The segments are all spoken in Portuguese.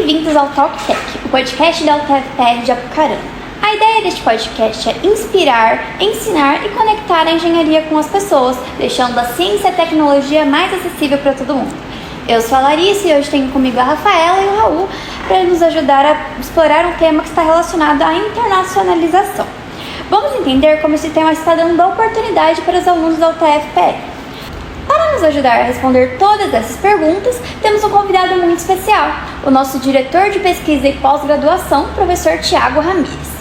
Bem-vindos ao Talk Tech, o podcast da UTFPR de Apucarana. A ideia deste podcast é inspirar, ensinar e conectar a engenharia com as pessoas, deixando a ciência e a tecnologia mais acessível para todo mundo. Eu sou a Larissa e hoje tenho comigo a Rafaela e o Raul para nos ajudar a explorar um tema que está relacionado à internacionalização. Vamos entender como esse tema está dando oportunidade para os alunos da UTFPR. Para nos ajudar a responder todas essas perguntas, temos um convidado muito especial, o nosso diretor de pesquisa e pós-graduação, professor Thiago Ramires.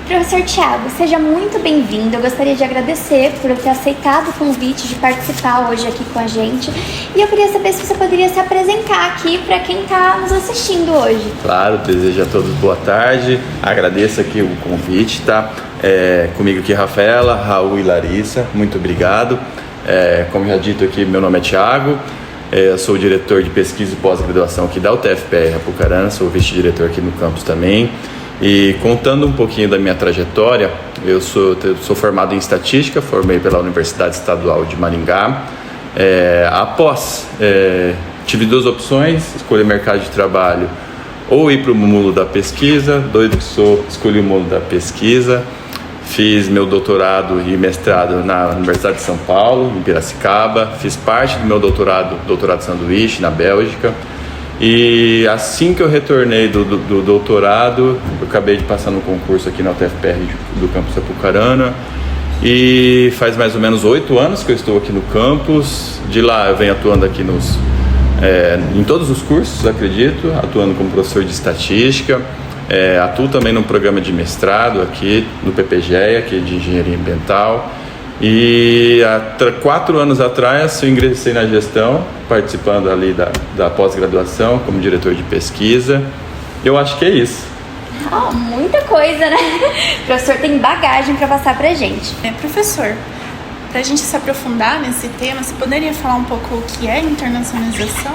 Professor Thiago, seja muito bem-vindo. Eu gostaria de agradecer por ter aceitado o convite de participar hoje aqui com a gente. E eu queria saber se você poderia se apresentar aqui para quem está nos assistindo hoje. Claro, desejo a todos boa tarde. Agradeço aqui o convite, tá? Comigo aqui Rafaela, Raul e Larissa. Muito obrigado. Como já dito aqui, meu nome é Thiago. Eu sou o diretor de pesquisa e pós-graduação aqui da UTFPR Apucarana. Sou vice-diretor aqui no campus também. E contando um pouquinho da minha trajetória, eu sou formado em estatística, formei pela Universidade Estadual de Maringá. Tive duas opções, escolhi mercado de trabalho ou ir para o mundo da pesquisa, doido que sou, escolhi o mundo da pesquisa. Fiz meu doutorado e mestrado na Universidade de São Paulo, em Piracicaba. Fiz parte do meu doutorado sanduíche, na Bélgica. E assim que eu retornei do doutorado, eu acabei de passar no concurso aqui na UTFPR do campus Apucarana. E faz mais ou menos 8 anos que eu estou aqui no campus. De lá eu venho atuando aqui em todos os cursos, acredito, atuando como professor de estatística. Atuo também no programa de mestrado aqui no PPGEA, aqui de Engenharia Ambiental. E há 4 anos atrás eu ingressei na gestão, participando ali da pós-graduação como diretor de pesquisa. Eu acho que é isso. Muita coisa, né? O professor tem bagagem para passar pra gente. Professor, para a gente se aprofundar nesse tema, você poderia falar um pouco o que é internacionalização?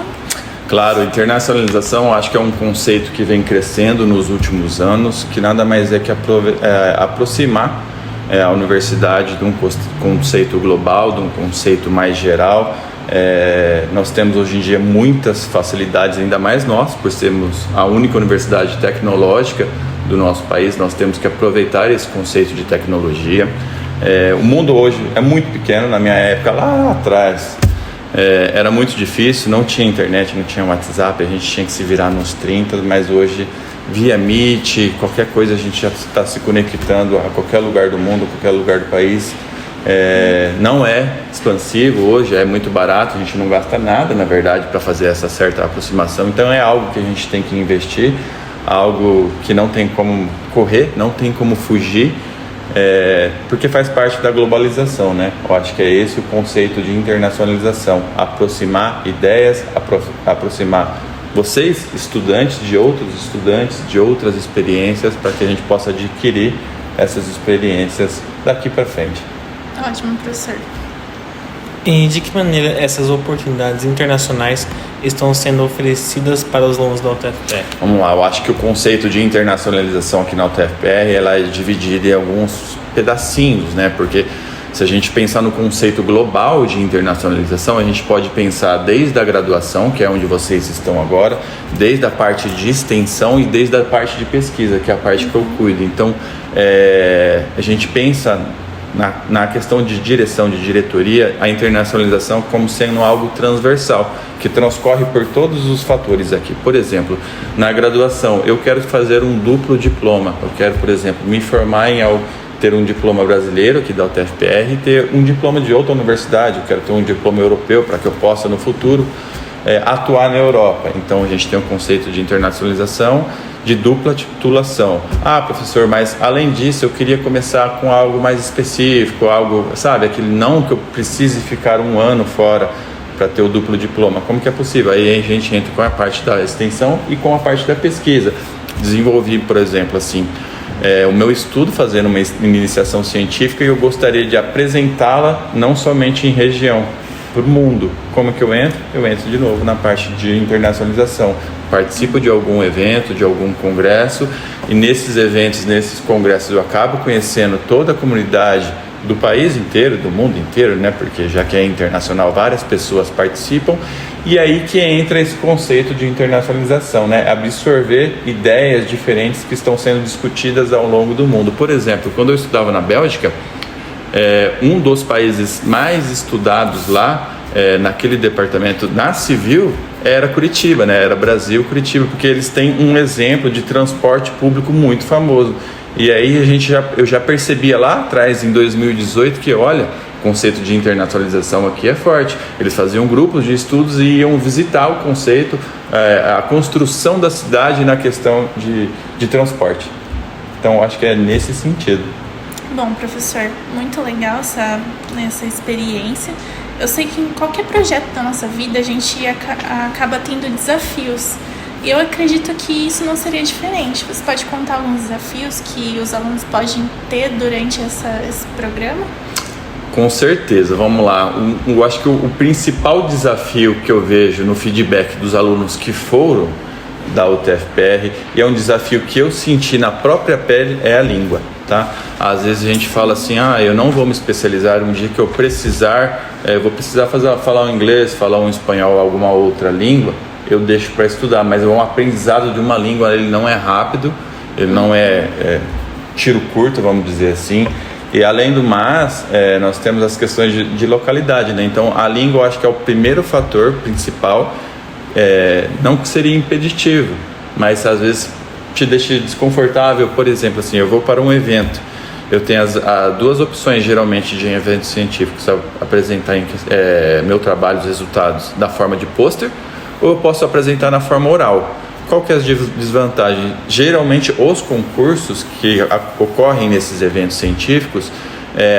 Claro, internacionalização acho que é um conceito que vem crescendo nos últimos anos, que nada mais é que aproximar a universidade de um conceito global, de um conceito mais geral. Nós temos hoje em dia muitas facilidades, ainda mais nós, por sermos a única universidade tecnológica do nosso país. Nós temos que aproveitar esse conceito de tecnologia. O mundo hoje é muito pequeno. Na minha época, lá atrás, era muito difícil, não tinha internet, não tinha WhatsApp, a gente tinha que se virar nos 30, mas hoje via Meet, qualquer coisa a gente já está se conectando a qualquer lugar do mundo, a qualquer lugar do país. Não é expansivo hoje, é muito barato, a gente não gasta nada, na verdade, para fazer essa certa aproximação. Então é algo que a gente tem que investir, algo que não tem como correr, não tem como fugir, porque faz parte da globalização, né? Eu acho que é esse o conceito de internacionalização, aproximar ideias, aproximar vocês, estudantes de outras experiências, para que a gente possa adquirir essas experiências daqui para frente. Ótimo, professor. E de que maneira essas oportunidades internacionais estão sendo oferecidas para os alunos da UTFPR? Vamos lá, eu acho que o conceito de internacionalização aqui na UTFPR ela é dividida em alguns pedacinhos, né? Porque se a gente pensar no conceito global de internacionalização, a gente pode pensar desde a graduação, que é onde vocês estão agora, desde a parte de extensão e desde a parte de pesquisa, que é a parte que eu cuido. Então, a gente pensa na questão de direção, de diretoria, a internacionalização como sendo algo transversal, que transcorre por todos os fatores aqui. Por exemplo, na graduação, eu quero fazer um duplo diploma. Eu quero, por exemplo, me formar ter um diploma brasileiro aqui da UTFPR e ter um diploma de outra universidade. Eu quero ter um diploma europeu para que eu possa, no futuro, atuar na Europa. Então, a gente tem um conceito de internacionalização, de dupla titulação. Professor, mas além disso, eu queria começar com algo mais específico, algo, sabe, aquele não que eu precise ficar 1 ano fora para ter o duplo diploma. Como que é possível? Aí a gente entra com a parte da extensão e com a parte da pesquisa. Desenvolvi, por exemplo, assim, o meu estudo fazendo uma iniciação científica e eu gostaria de apresentá-la não somente em região, para o mundo. Como que eu entro? Eu entro de novo na parte de internacionalização. Participo de algum evento, de algum congresso, e nesses eventos, nesses congressos, eu acabo conhecendo toda a comunidade do país inteiro, do mundo inteiro, né? Porque já que é internacional, várias pessoas participam, e aí que entra esse conceito de internacionalização, né? Absorver ideias diferentes que estão sendo discutidas ao longo do mundo. Por exemplo, quando eu estudava na Bélgica, um dos países mais estudados lá, naquele departamento, na civil, era Curitiba, né? Era Brasil, Curitiba, porque eles têm um exemplo de transporte público muito famoso. E aí eu já percebia lá atrás, em 2018, que olha, o conceito de internacionalização aqui é forte. Eles faziam grupos de estudos e iam visitar o conceito, a construção da cidade na questão de transporte. Então, acho que é nesse sentido. Bom, professor, muito legal essa experiência. Eu sei que em qualquer projeto da nossa vida a gente acaba tendo desafios. E eu acredito que isso não seria diferente. Você pode contar alguns desafios que os alunos podem ter durante esse programa? Com certeza, vamos lá. Eu acho que o principal desafio que eu vejo no feedback dos alunos que foram da UTFPR, e é um desafio que eu senti na própria pele, é a língua, tá? Às vezes a gente fala assim, eu não vou me especializar, um dia que eu precisar, eu vou precisar falar um inglês, falar um espanhol, alguma outra língua, eu deixo para estudar, mas um aprendizado de uma língua, ele não é rápido, ele não é tiro curto, vamos dizer assim, e além do mais, nós temos as questões de localidade, né? Então a língua eu acho que é o primeiro fator principal, não que seria impeditivo, mas às vezes te deixa desconfortável. Por exemplo, assim, eu vou para um evento, eu tenho duas opções geralmente de eventos científicos, apresentar meu trabalho, os resultados da forma de pôster, ou eu posso apresentar na forma oral. Qual que é a desvantagem? Geralmente os concursos que ocorrem nesses eventos científicos,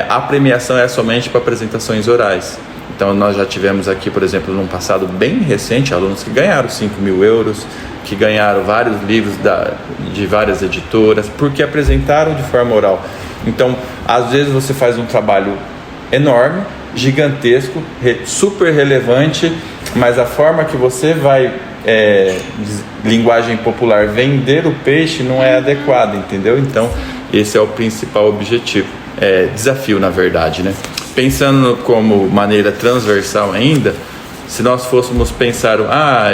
a premiação é somente para apresentações orais. Então nós já tivemos aqui, por exemplo, num passado bem recente, alunos que ganharam 5 mil euros, que ganharam vários livros de várias editoras, porque apresentaram de forma oral. Então, às vezes você faz um trabalho enorme, gigantesco, super relevante, mas a forma que você vai, linguagem popular, vender o peixe não é adequada, entendeu? Então, esse é o principal objetivo, desafio, na verdade, né? Pensando como maneira transversal ainda, se nós fôssemos pensar,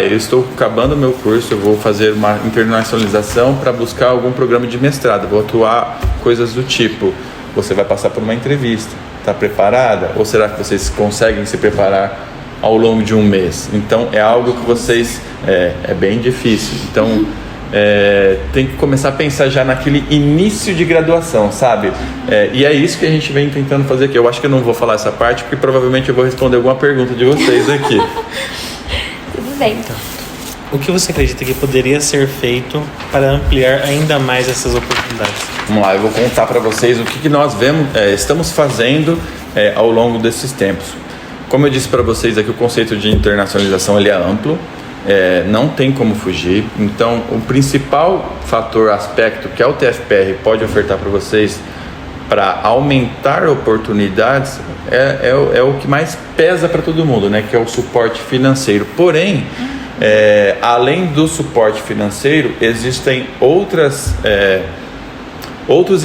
eu estou acabando o meu curso, eu vou fazer uma internacionalização para buscar algum programa de mestrado, vou atuar coisas do tipo, você vai passar por uma entrevista, está preparada? Ou será que vocês conseguem se preparar ao longo de um mês? Então é algo que vocês, é bem difícil, então tem que começar a pensar já naquele início de graduação, sabe? E é isso que a gente vem tentando fazer aqui. Eu acho que eu não vou falar essa parte, porque provavelmente eu vou responder alguma pergunta de vocês aqui. Tudo bem. O que você acredita que poderia ser feito para ampliar ainda mais essas oportunidades? Vamos lá, eu vou contar para vocês o que nós estamos fazendo ao longo desses tempos. Como eu disse para vocês aqui, o conceito de internacionalização ele é amplo. Não tem como fugir. Então, o principal aspecto que a UTFPR pode ofertar para vocês para aumentar oportunidades é o que mais pesa para todo mundo, né? Que é o suporte financeiro. Porém, além do suporte financeiro, existem outros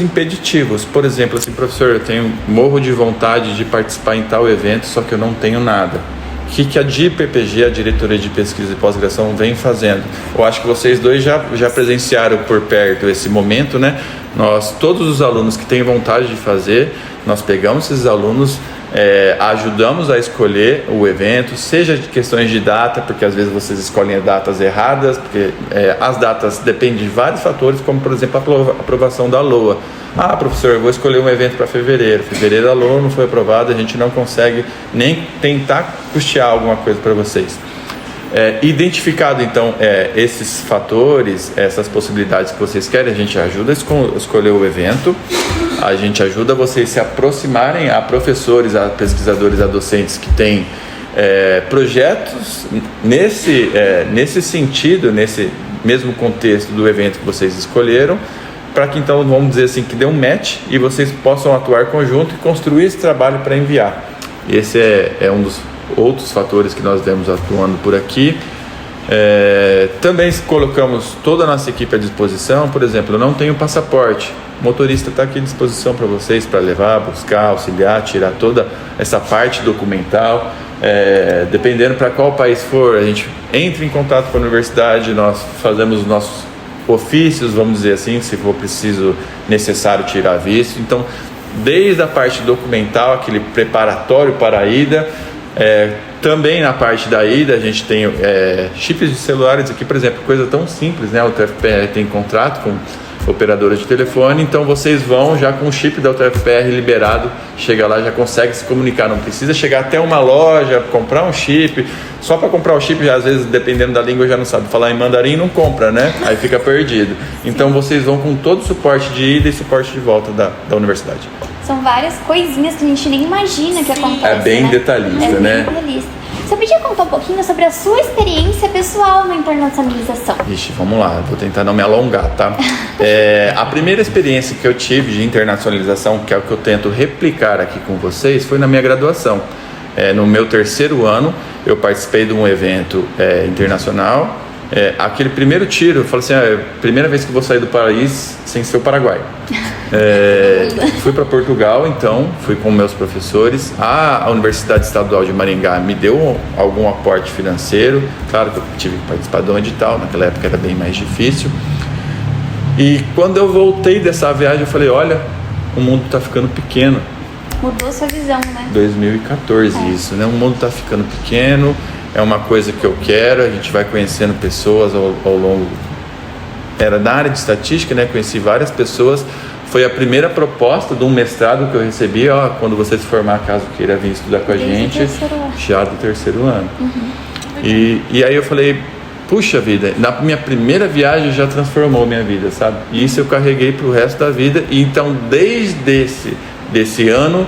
impeditivos. Por exemplo, assim, professor, eu morro de vontade de participar em tal evento, só que eu não tenho nada. O que a DIPPG, a Diretoria de Pesquisa e Pós-Graduação, vem fazendo? Eu acho que vocês dois já presenciaram por perto esse momento, né? Todos os alunos que têm vontade de fazer, nós pegamos esses alunos, ajudamos a escolher o evento, seja de questões de data, porque às vezes vocês escolhem datas erradas, porque as datas dependem de vários fatores, como por exemplo a aprovação da LOA. Professor, eu vou escolher um evento para fevereiro. Fevereiro a LOA não foi aprovada, a gente não consegue nem tentar custear alguma coisa para vocês. Identificado então esses fatores, essas possibilidades que vocês querem, a gente ajuda a escolher o evento, a gente ajuda vocês se aproximarem a professores, a pesquisadores, a docentes que têm projetos nesse sentido, nesse mesmo contexto do evento que vocês escolheram, para que então, vamos dizer assim, que dê um match e vocês possam atuar conjunto e construir esse trabalho para enviar. Esse é um dos outros fatores que nós vemos atuando por aqui. Também colocamos toda a nossa equipe à disposição. Por exemplo, eu não tenho passaporte, O motorista está aqui à disposição para vocês, para levar, buscar, auxiliar, tirar toda essa parte documental. Dependendo para qual país for, a gente entra em contato com a universidade, nós fazemos os nossos ofícios, vamos dizer assim, se for preciso, necessário tirar visto. Então, desde a parte documental, aquele preparatório para a ida, também na parte da ida a gente tem chips de celulares aqui, por exemplo, coisa tão simples, né? A UTFPR tem contrato com operadora de telefone, então vocês vão já com o chip da UTFPR liberado, chega lá, já consegue se comunicar, não precisa chegar até uma loja, comprar um chip. Só para comprar o chip, já, às vezes, dependendo da língua, já não sabe falar em mandarim, não compra, né? Aí fica perdido. Então vocês vão com todo o suporte de ida e suporte de volta da universidade. São várias coisinhas que a gente nem imagina que acontecem. É bem detalhista, né? Bem detalhista. Você podia contar um pouquinho sobre a sua experiência pessoal na internacionalização? Ixi, vamos lá, vou tentar não me alongar, tá? A primeira experiência que eu tive de internacionalização, que é o que eu tento replicar aqui com vocês, foi na minha graduação. No meu 3º ano, eu participei de um evento internacional. Aquele primeiro tiro, eu falei assim, primeira vez que eu vou sair do país sem ser o Paraguai. Fui para Portugal, então, fui com meus professores. A Universidade Estadual de Maringá me deu algum aporte financeiro. Claro que eu tive que participar de um edital, naquela época era bem mais difícil. E quando eu voltei dessa viagem, eu falei, olha, o mundo está ficando pequeno. Mudou sua visão, né? 2014 isso, né? O mundo está ficando pequeno, é uma coisa que eu quero, a gente vai conhecendo pessoas ao longo... Era da área de estatística, né? Conheci várias pessoas. Foi a primeira proposta de um mestrado que eu recebi, quando você se formar, caso queira vir estudar com a gente, já do 3º ano. Uhum. E aí eu falei, puxa vida, na minha primeira viagem já transformou minha vida, sabe? E isso eu carreguei pro resto da vida. E então, desde desse ano,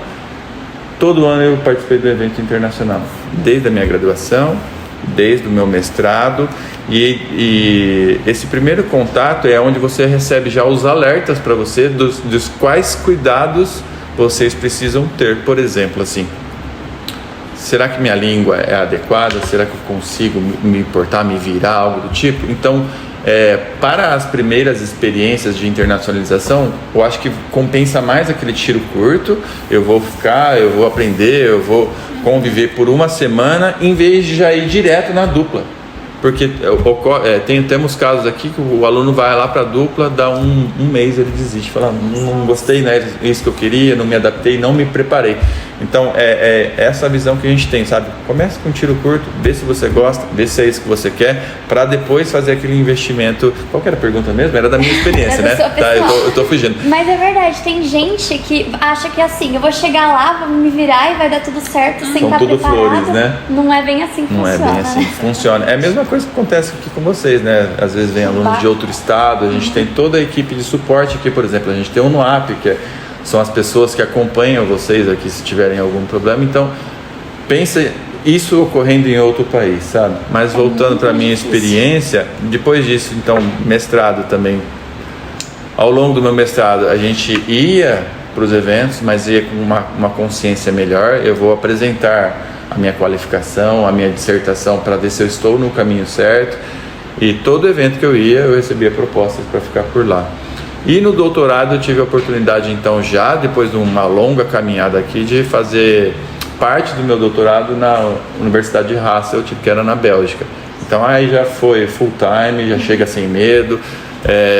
todo ano eu participei do evento internacional, desde a minha graduação, desde o meu mestrado, e esse primeiro contato é onde você recebe já os alertas para você dos quais cuidados vocês precisam ter. Por exemplo, assim, será que minha língua é adequada? Será que eu consigo me portar, me virar, algo do tipo? Então, para as primeiras experiências de internacionalização, eu acho que compensa mais aquele tiro curto. Eu vou aprender, eu vou conviver por uma semana, em vez de já ir direto na dupla. Porque temos casos aqui que o aluno vai lá para a dupla, dá um mês ele desiste, fala, não gostei, né, isso que eu queria, não me adaptei, não me preparei. Então essa visão que a gente tem, sabe? Começa com um tiro curto, vê se você gosta, vê se é isso que você quer, para depois fazer aquele investimento. Qual que era a pergunta mesmo? Era da minha experiência, né? Tá, eu tô fugindo. Mas é verdade, tem gente que acha que assim, eu vou chegar lá, vou me virar e vai dar tudo certo sem estar preparado. São tudo flores, né? Não é bem assim que funciona. Não é bem assim que funciona. É a mesma coisa que acontece aqui com vocês, né? Às vezes vem alunos de outro estado, a gente tem toda a equipe de suporte aqui, por exemplo, a gente tem o NUAP, que são as pessoas que acompanham vocês aqui se tiverem algum problema. Então, pensa isso ocorrendo em outro país, sabe? Mas voltando para a minha experiência, depois disso, então, mestrado também. Ao longo do meu mestrado, a gente ia para os eventos, mas ia com uma consciência melhor. Eu vou apresentar a minha qualificação, a minha dissertação, para ver se eu estou no caminho certo. E todo evento que eu ia, eu recebia propostas para ficar por lá. E no doutorado eu tive a oportunidade, então, já depois de uma longa caminhada aqui, de fazer parte do meu doutorado na Universidade de Hasselt, que era na Bélgica. Então aí já foi full time, já chega sem medo.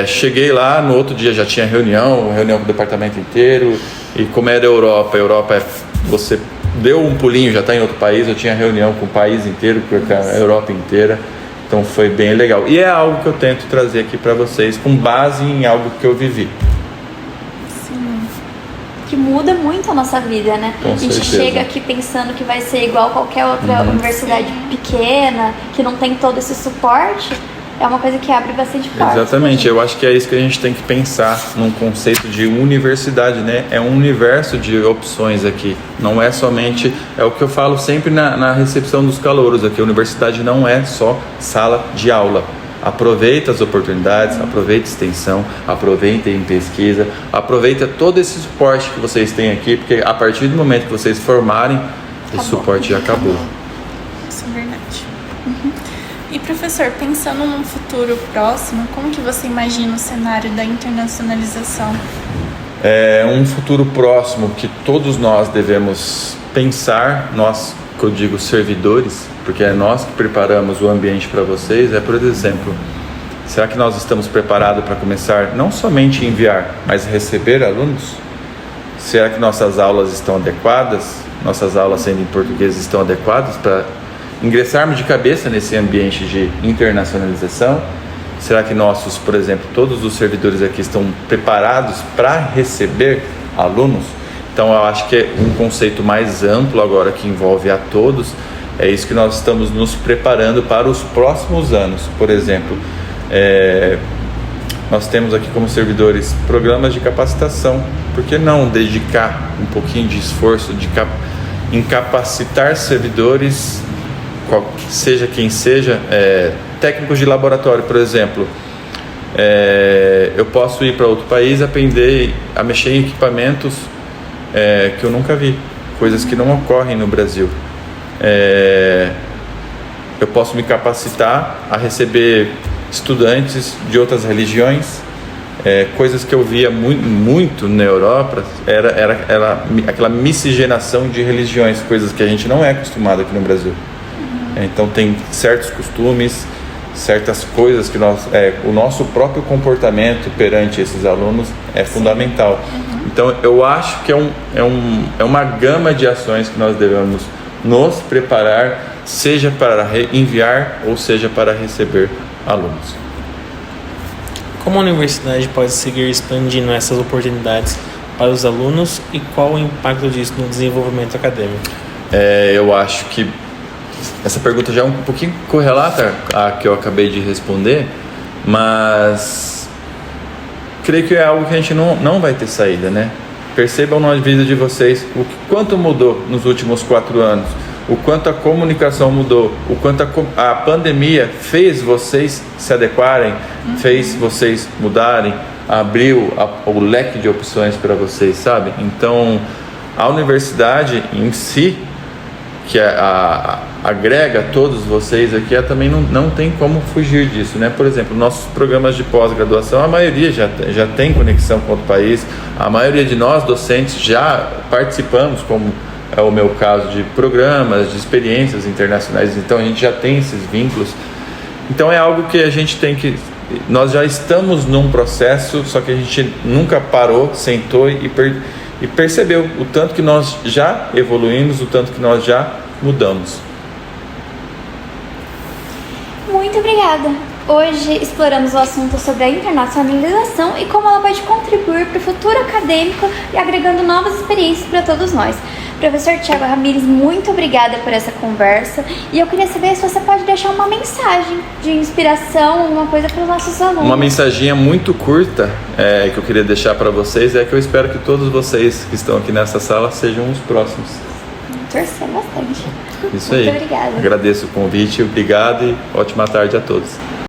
Cheguei lá, no outro dia já tinha reunião com o departamento inteiro. E como era a Europa você deu um pulinho, já está em outro país, eu tinha reunião com o país inteiro, com a Europa inteira. Então foi bem legal. E é algo que eu tento trazer aqui para vocês, com base em algo que eu vivi. Sim. Que muda muito a nossa vida, né? Com a gente certeza. Chega aqui pensando que vai ser igual qualquer outra universidade pequena, que não tem todo esse suporte. É uma coisa que abre bastante portas. Exatamente, eu acho que é isso que a gente tem que pensar num conceito de universidade, né? É um universo de opções aqui, não é somente, é o que eu falo sempre na recepção dos calouros aqui, a universidade não é só sala de aula. Aproveita as oportunidades, aproveita extensão, aproveitem pesquisa, aproveita todo esse suporte que vocês têm aqui, porque a partir do momento que vocês formarem, esse suporte já acabou. Isso é verdade. E professor, pensando num futuro próximo, como que você imagina o cenário da internacionalização? Um futuro próximo que todos nós devemos pensar, nós, que eu digo servidores, porque é nós que preparamos o ambiente para vocês, por exemplo, será que nós estamos preparados para começar não somente enviar, mas receber alunos? Será que nossas aulas estão adequadas? Nossas aulas sendo em português estão adequadas para ingressarmos de cabeça nesse ambiente de internacionalização? Será que nossos, por exemplo, todos os servidores aqui estão preparados para receber alunos? Então eu acho que é um conceito mais amplo agora que envolve a todos. É isso que nós estamos nos preparando para os próximos anos. Por exemplo, nós temos aqui como servidores programas de capacitação. Por que não dedicar um pouquinho de esforço em capacitar servidores, seja quem seja, técnicos de laboratório, por exemplo. Eu posso ir para outro país, aprender a mexer em equipamentos que eu nunca vi, coisas que não ocorrem no Brasil. Eu posso me capacitar a receber estudantes de outras religiões, coisas que eu via muito na Europa, era aquela miscigenação de religiões, coisas que a gente não é acostumado aqui no Brasil. Então tem certos costumes, certas coisas que o nosso próprio comportamento perante esses alunos é fundamental. Então eu acho que é uma gama de ações que nós devemos nos preparar, seja para enviar ou seja para receber alunos. Como a universidade pode seguir expandindo essas oportunidades para os alunos e qual o impacto disso no desenvolvimento acadêmico? Eu acho que essa pergunta já é um pouquinho correlata à que eu acabei de responder, mas creio que é algo que a gente não vai ter saída, né? Percebam na vida de vocês o quanto mudou nos últimos 4 anos, o quanto a comunicação mudou, o quanto a pandemia fez vocês se adequarem, fez vocês mudarem, abriu o leque de opções para vocês, sabe? Então, a universidade em si, que agrega todos vocês aqui, também não tem como fugir disso, né? Por exemplo, nossos programas de pós-graduação, a maioria já tem conexão com outro país, a maioria de nós docentes já participamos, como é o meu caso, de programas, de experiências internacionais, então a gente já tem esses vínculos. Então é algo que a gente nós já estamos num processo, só que a gente nunca parou, sentou e percebeu o tanto que nós já evoluímos, o tanto que nós já mudamos. Muito obrigada! Hoje exploramos o assunto sobre a internacionalização e como ela pode contribuir para o futuro acadêmico e agregando novas experiências para todos nós. Professor Thiago Ramires, muito obrigada por essa conversa e eu queria saber se você pode deixar uma mensagem de inspiração, alguma coisa para os nossos alunos. Uma mensaginha muito curta que eu queria deixar para vocês é que eu espero que todos vocês que estão aqui nessa sala sejam os próximos. Torcer bastante. Isso aí. Muito obrigada. Agradeço o convite, obrigado e ótima tarde a todos.